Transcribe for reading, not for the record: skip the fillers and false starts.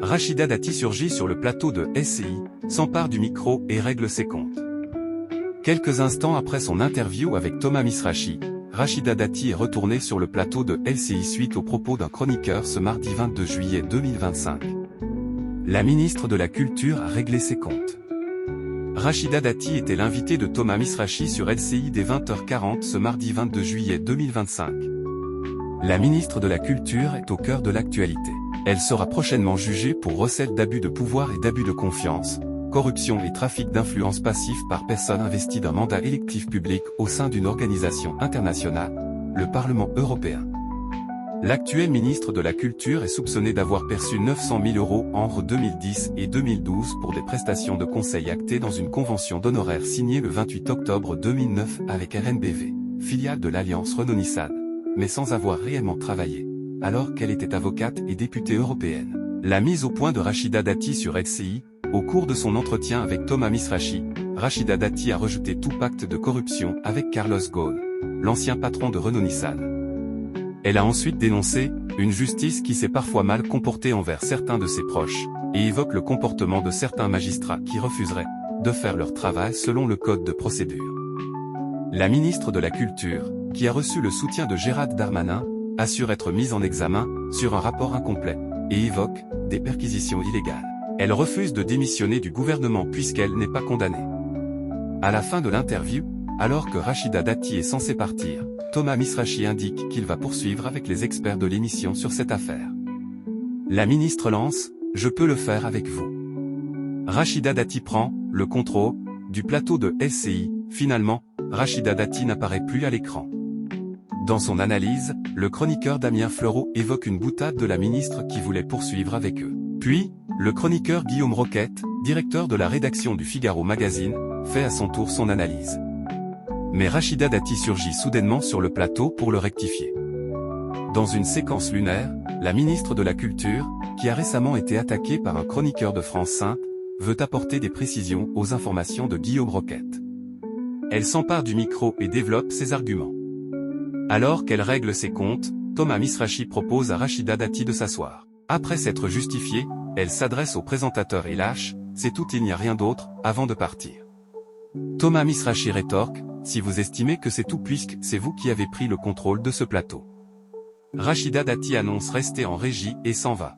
Rachida Dati surgit sur le plateau de LCI, s'empare du micro et règle ses comptes. Quelques instants après son interview avec Thomas Misrachi, Rachida Dati est retournée sur le plateau de LCI suite aux propos d'un chroniqueur ce mardi 22 juillet 2025. La ministre de la Culture a réglé ses comptes. Rachida Dati était l'invitée de Thomas Misrachi sur LCI dès 20h40 ce mardi 22 juillet 2025. La ministre de la Culture est au cœur de l'actualité. Elle sera prochainement jugée pour recel d'abus de pouvoir et d'abus de confiance, corruption et trafic d'influence passif par personne investie d'un mandat électif public au sein d'une organisation internationale, le Parlement européen. L'actuel ministre de la Culture est soupçonné d'avoir perçu 900 000 € entre 2010 et 2012 pour des prestations de conseil actées dans une convention d'honoraires signée le 28 octobre 2009 avec RNBV, filiale de l'Alliance Renault-Nissan, mais sans avoir réellement travaillé, alors qu'elle était avocate et députée européenne. La mise au point de Rachida Dati sur LCI, au cours de son entretien avec Thomas Misrachi, Rachida Dati a rejeté tout pacte de corruption avec Carlos Ghosn, l'ancien patron de Renault-Nissan. Elle a ensuite dénoncé une justice qui s'est parfois mal comportée envers certains de ses proches, et évoque le comportement de certains magistrats qui refuseraient de faire leur travail selon le code de procédure. La ministre de la Culture, qui a reçu le soutien de Gérald Darmanin, assure être mise en examen sur un rapport incomplet, et évoque des perquisitions illégales. Elle refuse de démissionner du gouvernement puisqu'elle n'est pas condamnée. À la fin de l'interview, alors que Rachida Dati est censée partir, Thomas Misrachi indique qu'il va poursuivre avec les experts de l'émission sur cette affaire. La ministre lance « Je peux le faire avec vous ». Rachida Dati prend le contrôle du plateau de LCI. Finalement, Rachida Dati n'apparaît plus à l'écran. Dans son analyse, le chroniqueur Damien Fleureau évoque une boutade de la ministre qui voulait poursuivre avec eux. Puis, le chroniqueur Guillaume Roquette, directeur de la rédaction du Figaro Magazine, fait à son tour son analyse. Mais Rachida Dati surgit soudainement sur le plateau pour le rectifier. Dans une séquence lunaire, la ministre de la Culture, qui a récemment été attaquée par un chroniqueur de France 5, veut apporter des précisions aux informations de Guillaume Roquette. Elle s'empare du micro et développe ses arguments. Alors qu'elle règle ses comptes, Thomas Misrachi propose à Rachida Dati de s'asseoir. Après s'être justifiée, elle s'adresse au présentateur et lâche « C'est tout, il n'y a rien d'autre » avant de partir. Thomas Misrachi rétorque « Si vous estimez que c'est tout puisque c'est vous qui avez pris le contrôle de ce plateau ». Rachida Dati annonce rester en régie et s'en va.